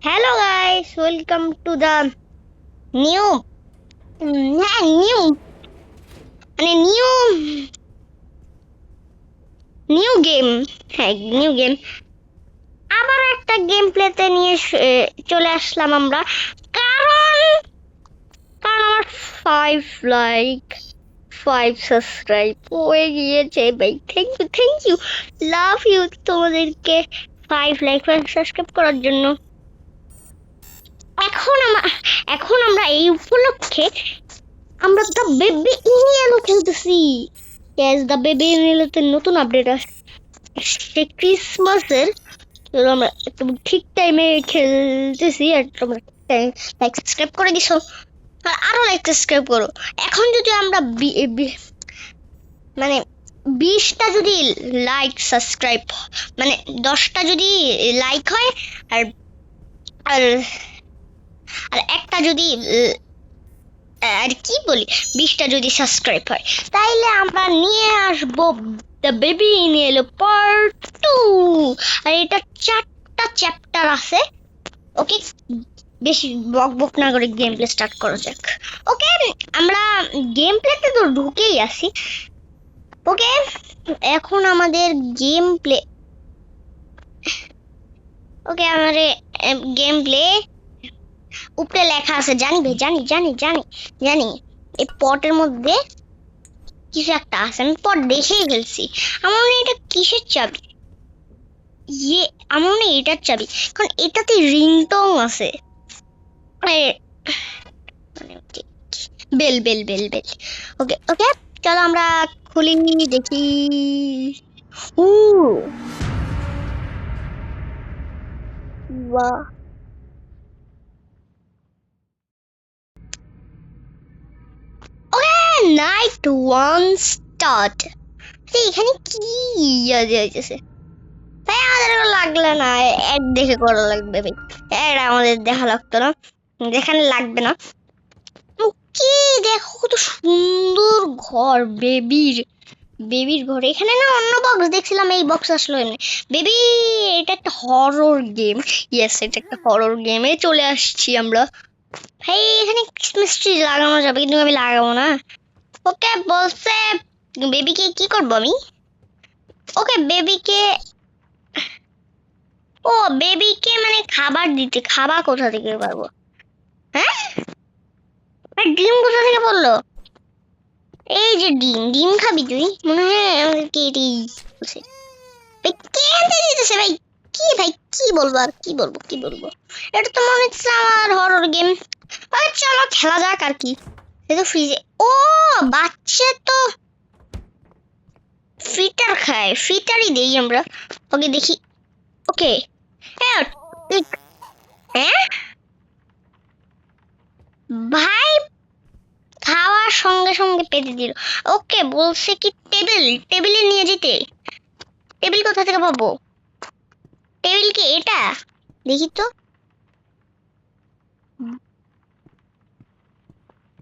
Hello guys, welcome to the new new new new game new game আবার একটা game প্লেতে নিয়ে চলে আসলাম আমরা কারণ কারণ আমার 5 লাইক 5 সাবস্ক্রাইব হয়ে গিয়েছে ভাই। থ্যাংক ইউ লাভ ইউ তোমাদেরকে 5 লাইক 5 সাবস্ক্রাইব করার জন্য। এখন আমরা এই উপলক্ষে আমরা দ্য বেবি ইনিয়ালো খেলতেছি। দ্য বেবি ইনিয়ালোতে নতুন আপডেট আসছে ক্রিসমাসের। আমরা একদম ঠিক টাইমে খেলতেছি আর তোমরা লাইক সাবস্ক্রাইব করে দিছো আর আরো লাইক সাবস্ক্রাইব করো। এখন যদি আমরা মানে 20টা যদি লাইক সাবস্ক্রাইব মানে 10টা যদি লাইক হয় আর আর আর একটা যদি আর কি বলি 20টা যদি সাবস্ক্রাইব হয় তাইলে আমরা নিয়ে আসবো দ্য বেবি ইনিয়ালো পার্ট 2। আর এটা 4টা চ্যাপ্টার আছে। ওকে, বেশি বক না করে গেম প্লে স্টার্ট করা যাক। ওকে, আমরা গেম প্লেতে তো ঢুকেই আসি। ওকে, এখন আমাদের গেম প্লে উপরে লেখা আছে জানি ভাই, জানি এই পটের মধ্যে কিছু একটা আছে। আমি পট দেখেই ফেলছি। আমার মনে হয় এটা কিসের চাবি? আমার মনে হয় এটার চাবি, কারণ এটাতে রিংটং আছে। Bell bell bell bell. Okay okay, চলো আমরা খুলি দেখি। বাহ, নাইট ওয়ান স্টার্ট। এখানে কি আছে ভাই? আমাদের লাগলে না, অ্যাড দেখে করা লাগবে ভাই। অ্যাড আমাদের দেখা লাগতো না, যেখানে লাগবে না। কি দেখো কত সুন্দর ঘর বেবির ঘর। এখানে না অন্য বক্স দেখছিলাম, এই বক্স আসলো এমনি। বেবি, এটা একটা হরর গেম। ইয়েস, এটা একটা হরর গেমে চলে আসছি আমরা। ভাই এখানে ক্রিসমাস ট্রি লাগানো যাবে, কিন্তু আমি লাগাবো না। ওকে, বলছে বেবিকে কি করবো আমি? ওকে, বেবিকে মানে খাবার দিতে। খাবার কোথা থেকে পাবো? হ্যাঁ, ডিম কোথা থেকে বললো? এই যে ডিম খাবি তুই? মনে হয় আমাদেরকে এটাই বলছে। ভাই কে আনতে দিতেছে ভাই? ভাই কি বলবো আর কি বলবো? এটা তো মনে হচ্ছে আমার হরর গেম। চলো খেলা যাক আর কি। এটা ফ্রিজে। ও বাচ্চা তো ফ্রিটার খায়, ফ্রিটারই দেই আমরা। ওকে দেখি। ওকে, হ্যাঁ ভাই খাওয়ার সঙ্গে সঙ্গে পেতে দিল। ওকে, বলছে কি টেবিলে নিয়ে যেতে। টেবিল কোথা থেকে পাবো? টেবিল কি এটা? দেখি তো।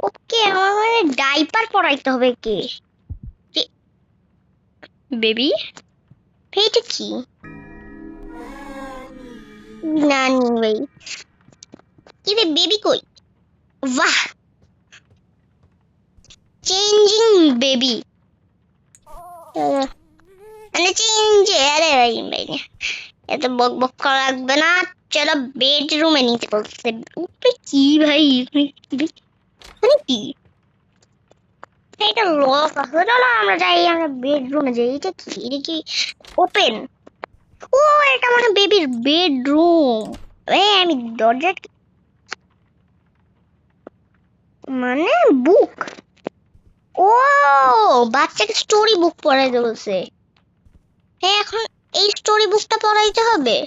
ওকে, আমার ডাইপার পরাইতে হবে। কে বেবি? এটা কি? নানি ভাই, কি রে বেবি কই? বাহ, চেঞ্জিং বেবি মানে চেঞ্জ। আরে ভাই ভাই এত বক বক করা লাগবে না। চলো বেডরুমে নিতে বলছে। উপরে কি ভাই? মানে কি এটা? লক আছে। চলো আমরা যাই, আমরা বেডরুমে যাই। এটা কি ওপেন? ও, এটা মানে বেবির বেডরুম। আমি দরজা মানে বুক। ও, বাচ্চাকে স্টোরি বুক পড়াইতে বলছে। এখন এই স্টোরি বুকটা পড়াইতে হবে।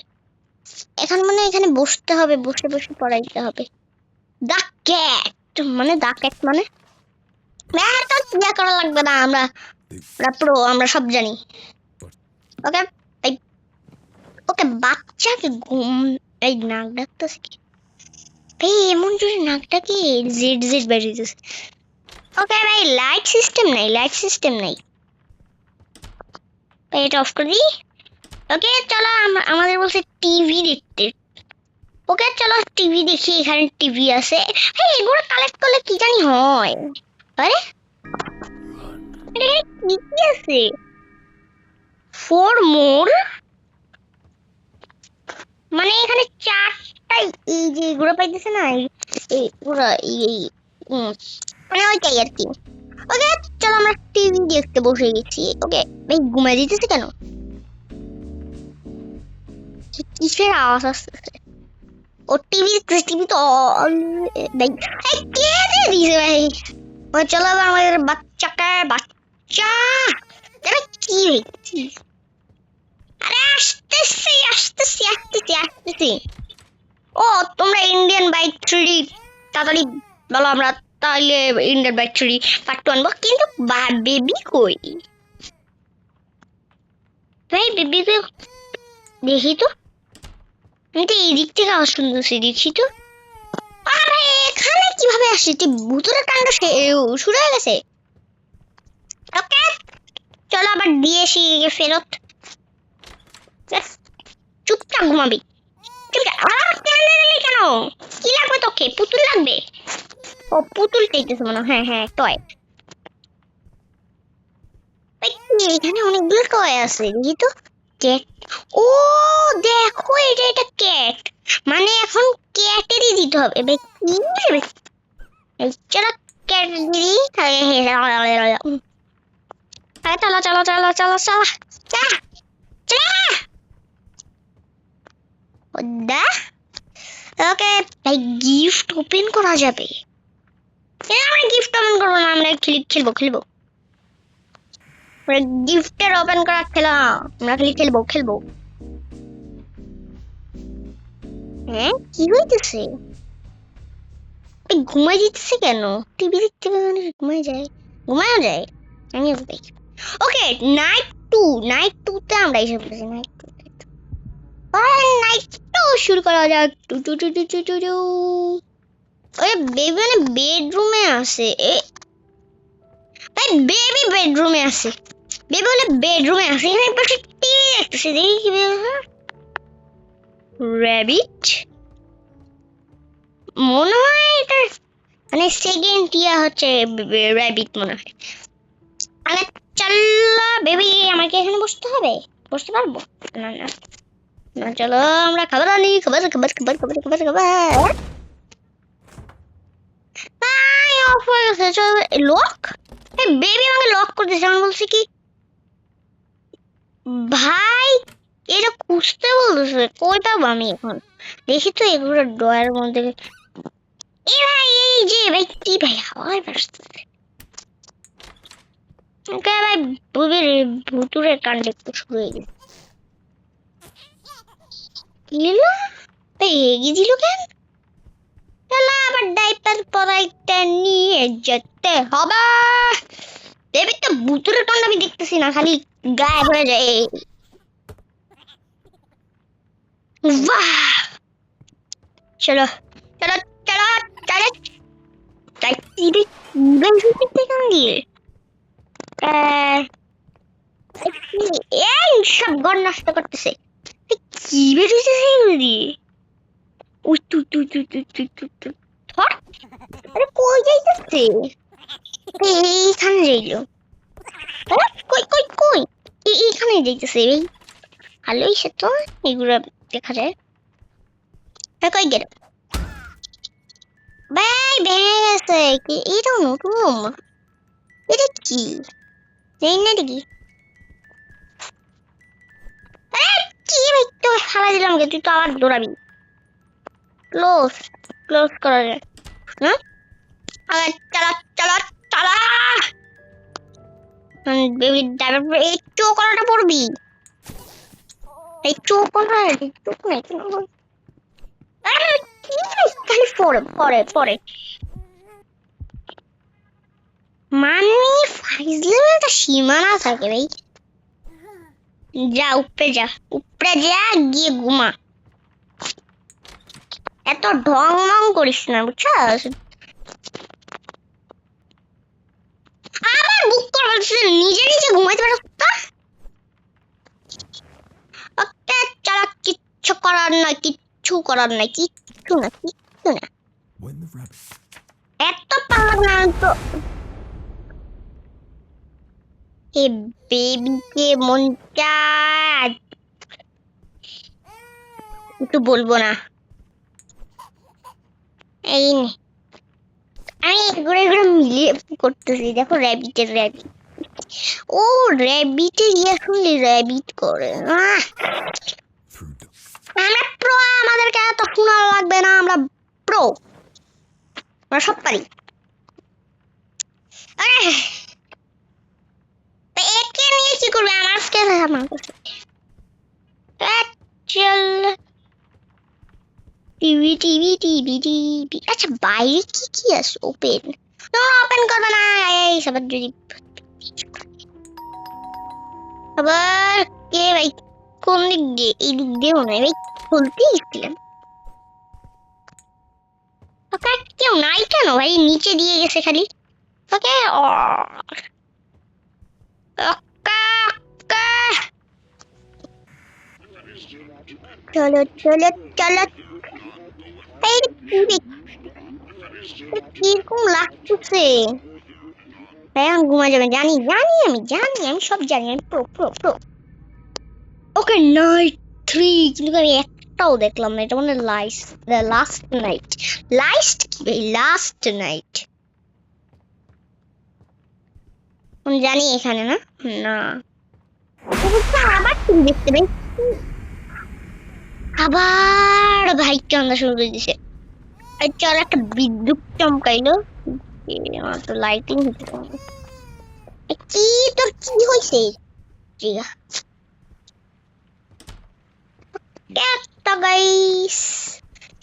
এখন মানে এখানে বসতে হবে, বসে বসে পড়াইতে হবে। দা ক্যাট মানে তো চিন্তা করা লাগবে না। আমরা প্রো, আমরা সব জানি। ওকে, ওকে বাচ্চাকে ঘুম। এই নাক ডাকতেছে কি ভাই? এমন জোরে নাকটা কি জেড জেড বেরিয়েছে। ওকে ভাই, লাইট সিস্টেম নাই। এটা অফ করে দিই। ওকে চলো, আমাদের বলছে টিভি দেখতে। ওকে চলো টিভি দেখি, এখানে টিভি আছে। হ্যাঁ, এগুলো কালেক্ট করলে কি জানি হয়। আরে কি কি আছে? 4 মোর, মানে এখানে 4টাই এই যে এগুলো পাইতেছে না, এইগুলো মানে ওইটাই আর কি। ওকে চলো আমরা টিভি দেখতে বসে গেছি। ওকে ভাই ঘুমাই দিতেছে কেন? কিসের আওয়াজ আসতেছে? ও টিভি টিভি তো ভাই কে দিয়ে দিছে ভাই? ও চলো আবার আমাদের বাচ্চা কি হয়েছে? আরে আসতেছি আসতেছি আসতেছি আসতেছি। ও তোমরা ইন্ডিয়ান বাইক 3D তাড়াতাড়ি বলো, আমরা তাহলে ইন্ডিয়ান বাইক 3D পার্ট 2 আনবো। কিন্তু বেবি কই ভাই? বেবি তো দেখি তো, আমি তো এই দিক থেকে আওয়াজ শুনতেছি, দেখি তো। আরে এখানে কিভাবে আসছে? ভূতের কাণ্ড শুরু হয়ে গেছে। ওকে চলো আবার দিয়ে এসি ফেরত। চুপচাপ ঘুমাবি। কেন কি লাগবে তোকে? পুতুল লাগবে? ও পুতুল চাইতেছে মনে হয়। হ্যাঁ হ্যাঁ টয়। এখানে অনেকগুলো টয় আছে, দেখি তো। ক্যাট, ও দেখো এটা এটা ক্যাট, মানে এখন ক্যাটেরই দিতে হবে। চলো ক্যাট দিদি। চলো চলো চলো চলো চলো চলো। ওকে ভাই গিফট ওপেন করা যাবে। আমরা গিফট ওপেন করবো না, আমরা খেলবো খেলবো। গিফটের ওপেন করা খেলা, আমরা খেলবো খেলবো। হ্যাঁ কি হইতেছে? ঘুমাই দিতেছে কেন? টিভি দেখতে ঘুমাই যায়, ঘুমানো যায়। আমি দেখি। ওকে নাইট 2, নাইট 2 তে আমরা এসে পড়েছি। নাইট 2 শুরু করা যাক। Two two two two two two two. ওই বেবি মানে বেডরুমে আছে। বেবি বেডরুমে আছে, বেবি বলে বেডরুমে আছে। এখানে পাশে টিভি দেখতেছে, দেখি কি র্যাবিট মনে হয়। এটা মানে সেকেন্ড ইয়া হচ্ছে র্যাবিট মনে হয়। আরে চলো বেবি, আমাকে এখানে বসতে হবে? বসতে পারবো না? না না চলো আমরা খাবার আনি। খাবার খাবার খাবার খাবার খাবার খাবার। অফ হয়ে গেছে। চলো লক। বেবি আমাকে লক করতেছে। আমি বলছি কি ভাই এটা খুঁজতে বলতেছে, কই পাবো আমি এখন? দেখি তো এগুলো ড্রয়ারের মধ্যে। এ ভাই এই যে ভাই কি ভাই হাওয়ায় ভাসতেছে। ওকে ভাই বুবির ভুতুরের কাণ্ড একটু শুরু হয়ে গেছে। কি হলো ভাই? এগিয়ে দিল কেন? চলো আবার ডাইপার পরাইতে নিয়ে যেতে হবে। বেবি তো ভুতুরের কাণ্ড আমি দেখতেছি না, খালি গায়েব হয়ে যায়। বাহ চলো চলো চলো চলো। তাই টিভি কেন দিয়ে এই সব ঘর নষ্ট করতেছে। কি বেরিয়েছে সেগুলো দিয়ে? উই তু তু তু তু তু তু তু। ধর। আরে কই যাইতেছে? এইখানে যাইলো। কই কই কই? এইখানে যাইতেছে। এই ভালোই সে তো, এগুলো দেখা যায়। কই গেল ভাই? ভেঙে গেছে কি? এটা নতুন, এটা কি জানি না দেখি। কি ভাই তো হারা দিলাম, তুই তো আবার দৌড়াবি। ক্লোজ ক্লোজ করা যায় না? চালা চালা চালা। বেবি ড্রাইভার এই চোখ করাটা পড়বি। এই চোখ করা চোখ নাই খালি পরে পরে পরে। মানে ফাইজলামে একটা সীমানা থাকে ভাই। যা উপরে যা, উপরে যা গিয়ে ঘুমা। এত ঢং মং করিস না বুঝছস? আবার বুক করে নিজে নিজে ঘুমাইতে পারো তো? ওকে চলো কিচ্ছু করার নয়, কিচ্ছু করার নাই, কিচ্ছু না, কিচ্ছু না। When the rabbit এত পারলাম না তো। এ বেবিকে মন চায়, একটু বলবো না। এই নে, আমি ঘুরে ঘুরে মিলিয়ে করতেছি। দেখো র্যাবিটের র্যাবিট, ও র্যাবিটে ইয়ে শুনলি র্যাবিট করে। through the আমরা প্রো, আমাদেরকে এত শোনা লাগবে না, আমরা প্রো, আমরা সব পারি। আরে তো একে নিয়ে কি করবে? আমার কাছে আমার কাছে চল টিভি টিভি টিভি টিভি। আচ্ছা বাইরে কি কি আছে ওপেন? ওপেন করবে না এই সবার যদি আবার কে ভাই কোন দিক দিয়ে? এই দিক দিয়ে মনে হয় ভাই খুলতে গেছিলাম। ওকে কেউ নাই কেন ভাই? নিচে দিয়ে গেছে খালি। ওকে চলো চলো চলো। এই কিরকম লাগতেছে? এখন ঘুমা যাবে, জানি জানি আমি জানি, আমি সব জানি, আমি প্রো প্রো প্রো। ওকে নাইট 3, কিন্তু আমি একটাও দেখলাম না। এটা মানে লাস্ট নাইট। লাস্ট কি ভাই? লাস্ট নাইট আমি জানি এখানে না। না আবার তুমি দেখতে ভাই, আবার ভাই কান্দা শুরু করে দিছে। চল একটা বিদ্যুৎ চমকাইলো, আমার তো লাইটিং হচ্ছে কি? তোর কি হয়েছে? গাইস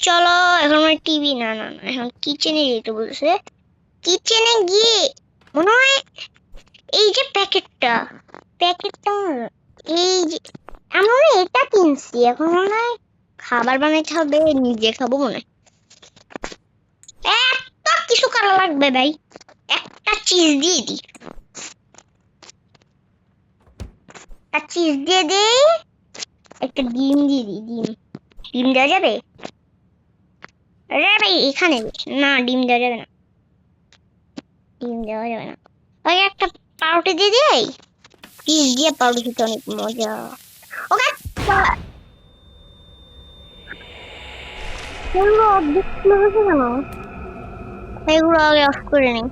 চলো এখন আমার টিভি, না না না এখন কিচেনে যেতে বলছে। কিচেনে গিয়ে মনে হয় এই যে প্যাকেটটা, প্যাকেটটা এই যে আমরা এটা কিনছি, এখন মনে হয় খাবার বানাইতে হবে, নিজে খাবো মনে হয়। এত কিছু করা লাগবে ভাই, একটা চিজ দিয়ে দি, একটা চিজ দিয়ে দে, একটা ডিম দিয়ে দি। ডিম দেওয়া যাবে? আরে ভাই এখানে না, ডিম দেওয়া যাবে না, ডিম দেওয়া যাবে না। ওই একটা পাউরুটি দিয়ে দেই, চিজ দিয়ে পাউরুটি খেতে অনেক মজা। ওকে এগুলো আগে অফ করে নি।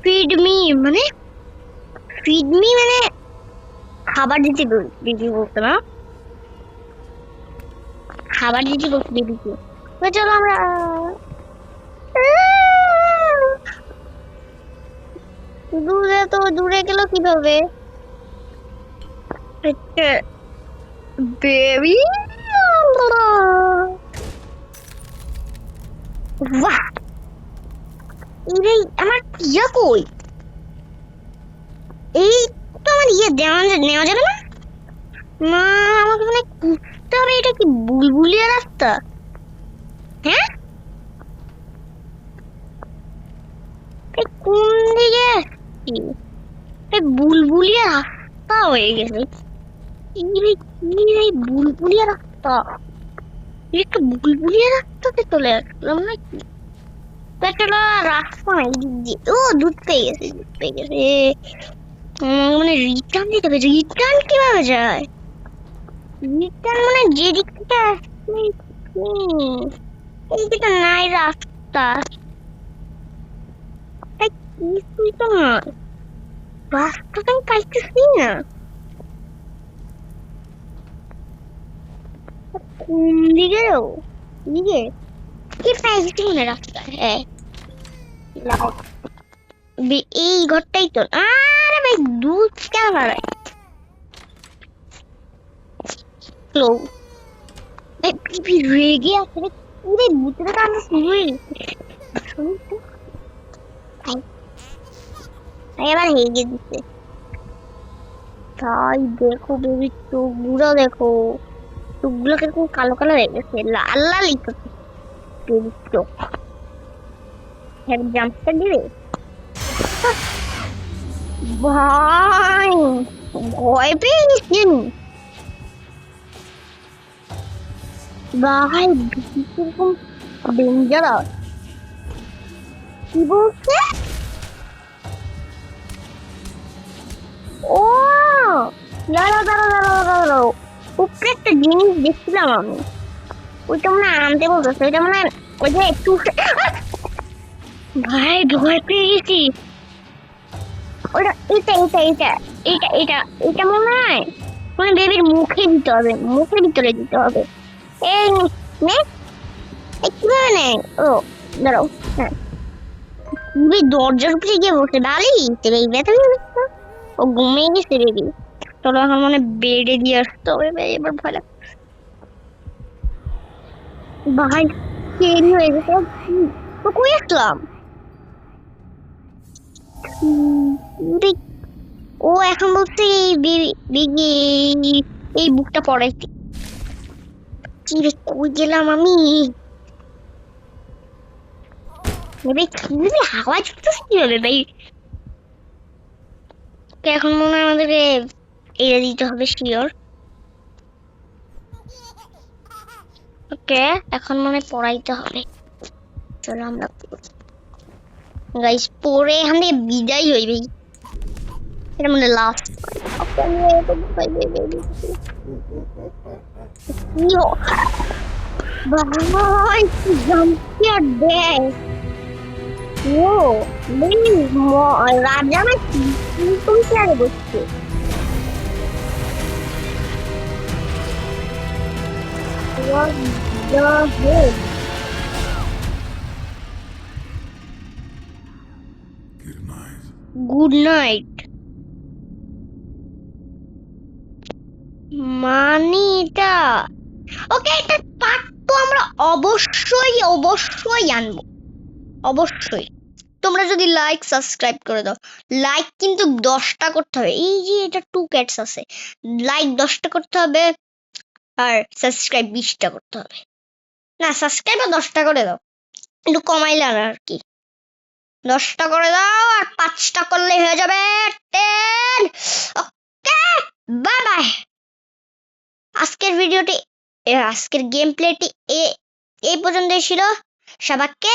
ফিড মি মানে, ফিড মি মানে খাবার দিতে দিদি বলতো না, খাবার দিতে বলতো দিদিকে। তো চলো আমরা দূরে, তো দূরে গেল কিভাবে? বেবি বাহ, এই আমার ইয়া কই? এই তো আমার ইয়ে নেওয়া যাবে না? না আমাকে মানে খুঁজতে হবে। এটা কি বুলবুলিয়া রাস্তা? হ্যাঁ কোন দিকে আসছি? বুলবুলিয়া রাস্তা হয়ে গেছে। বুলবুলিয়া রাস্তা, একটা বুলবুলিয়া রাস্তাতে চলে আসলাম নাকি? চলো রাস্তা নাই দিক দিয়ে। ও দুধ পেয়ে গেছে, দুধ পেয়ে গেছে। মানে রিটার্ন দিতে হবে। রিটার্ন কিভাবে যায়? রিটার্ন মানে যেদিক থেকে আসছি এই দিকে নাই রাস্তা, কিছুই তো নয়, রাস্তাটা আমি পাইতেছি না। কোন দিকে দিকে কি পাইছি মনে রাস্তা? হ্যাঁ এই ঘরটাই তো। আরে ভাই দুধ কেন হারাই? স্লো ভাই পিপি রেগে আছে রে, পুরো ভূতের কান্না শুরু হয়ে গেছে। এবার হেগে দিচ্ছে। তাই দেখো বেবি চোখগুলো দেখো, চোখগুলো কিরকম কালো কালো হয়ে গেছে, লাল লাল বেবির চোখ। জাম্পটা দিবে ভাই, ভয় পেয়ে গেছি আমি। ভাই কিরকম ডেঞ্জারাস কি বলছে ও দাঁড়াও উপরে একটা জিনিস দেখছিলাম আমি ওইটা মনে হয় আনতে বলতেছে ওইটা মনে হয় ওই যে একটু ভাই ভয় পেয়ে গেছি ওইটা এটা মনে হয় মানে বেবির মুখে দিতে হবে মুখের ভিতরে দিতে হবে এই নে কিভাবে নেই ও দাঁড়াও হ্যাঁ বেবি দরজার উপরে গিয়ে বসে ডালি বেবি ব্যথা পেয়ে ও ঘুমিয়ে গেছে বেবি চলো এখন মানে বেডে দিয়ে আসতে হবে এবার ভয় লাগে ভাই দেরি হয়ে গেছে তো কই আসলাম ও এখন বলছে এই বুকটা পড়াইতে কি রে কই গেলাম আমি হাওয়া চলতেছে কিভাবে ভাই এখন মনে হয় আমাদেরকে এটা দিতে হবে শিওর ওকে এখন মনে হয় পড়াইতে হবে চলো আমরা গাইস পরে এখান থেকে বিদায় হই ভাই এটা মনে লাস্ট ভাই জাম্পিয়ার দেয় ও রাজা না তুমি চেয়ারে বসছে What the hell? Good night. Good night. মানে এটা ওকে এটা পার্ট তো আমরা অবশ্যই আনবো অবশ্যই তোমরা যদি লাইক সাবস্ক্রাইব করে দাও লাইক কিন্তু 10টা করতে হবে এই যে এটা 2 ক্যাটস আছে লাইক 10টা করতে হবে আর সাবস্ক্রাইব 20টা করতে হবে না সাবস্ক্রাইব 10টা করে দাও একটু কমাইলে আর কি 10টা করে দাও আর 5টা করলেই হয়ে যাবে 10 ওকে বাই বাই আজকের গেম প্লেটি এই পর্যন্তই ছিল সবাইকে